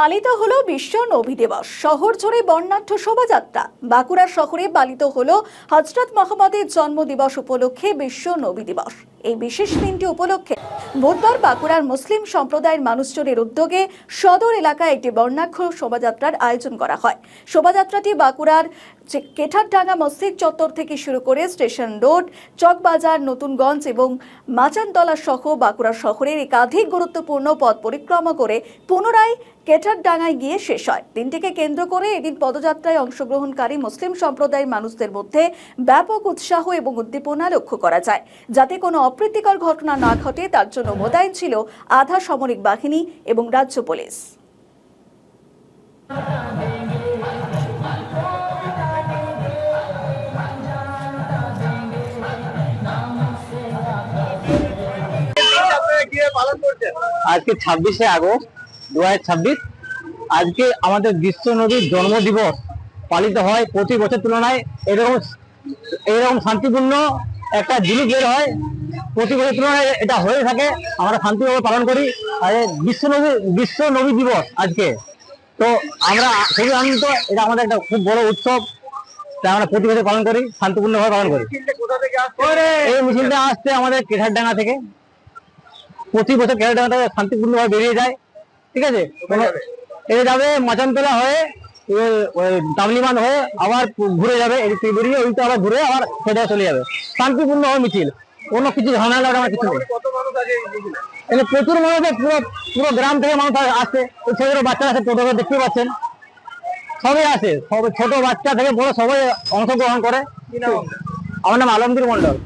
পালিত হলো বিশ্ব নবী দিবস। শহর জুড়ে বর্ণাঢ্য শোভাযাত্রা। বাঁকুড়া শহরে পালিত হলো হযরত মুহাম্মদের জন্মদিবস উপলক্ষে বিশ্ব নবী দিবস। এই বিশেষ দিনটি উপলক্ষে বুধবার বাঁকুড়ার মুসলিম সম্প্রদায়ের মানুষজনের উদ্যোগে সদর এলাকায় একটি বর্ণাঢ্য শোভাযাত্রার আয়োজন করা হয়। শোভাযাত্রাটি বাঁকুড়ার কেঠারডাঙ্গা মসজিদ চত্বর থেকে শুরু করে স্টেশন রোড, চকবাজার, নতুনগঞ্জ এবং মাচানতলা সহ বাঁকুড়া শহরের একাধিক গুরুত্বপূর্ণ পথ পরিক্রমা করে পুনরায় কেঠারডাঙ্গায় গিয়ে শেষ হয়। দিনটিকে কেন্দ্র করে এদিন পদযাত্রায় অংশগ্রহণকারী মুসলিম সম্প্রদায়ের মানুষদের মধ্যে ব্যাপক উৎসাহ এবং উদ্দীপনা লক্ষ্য করা যায়। যাতে কোনো অপ্রীতিকর ঘটনা না ঘটে তার জন্য মোতায়েন ছিল আধা সামরিক বাহিনী এবং রাজ্য পুলিশ। আজকে 26শে আগস্ট 2026। আজকে আমাদের বিশ্ব নবীর জন্মদিবস পালিত হয়। প্রতি বছর তুলনায় এরকম শান্তিপূর্ণ একটা জিনিস বের হয়। প্রতি বছর তুলনায় এটা হয়ে থাকে, আমরা শান্তিভাবে পালন করি। আর বিশ্ব নবী দিবস আজকে, তো আমরা খুবই আনন্দিত। এটা আমাদের একটা খুব বড় উৎসব, তাই আমরা প্রতি বছর পালন করি, শান্তিপূর্ণভাবে পালন করি। এই মিছিলটা আসছে আমাদের কেঠারডাঙ্গা থেকে। প্রতি বছর কেঠারডাঙ্গা থেকে শান্তিপূর্ণভাবে বেরিয়ে যায়, ঠিক আছে। এটা যাবে মাচানতলা হয়ে, তামলিমান হয়ে আবার ঘুরে যাবে, এদিক থেকে বেরিয়ে ওইটা আবার ঘুরে আবার সেটা চলে যাবে। শান্তিপূর্ণভাবে মিছিল, কোনো কিছু ঝামেলা আমার কিছু নেই। এখানে প্রচুর মানুষ, পুরো গ্রাম থেকে মানুষ আসছে। ছোট ছোট বাচ্চা আছে, টোটো দেখতে পাচ্ছেন, সবাই আসে, ছোট বাচ্চা থেকে বড় সবাই অংশগ্রহণ করে। আমার নাম আলমগীর মন্ডল।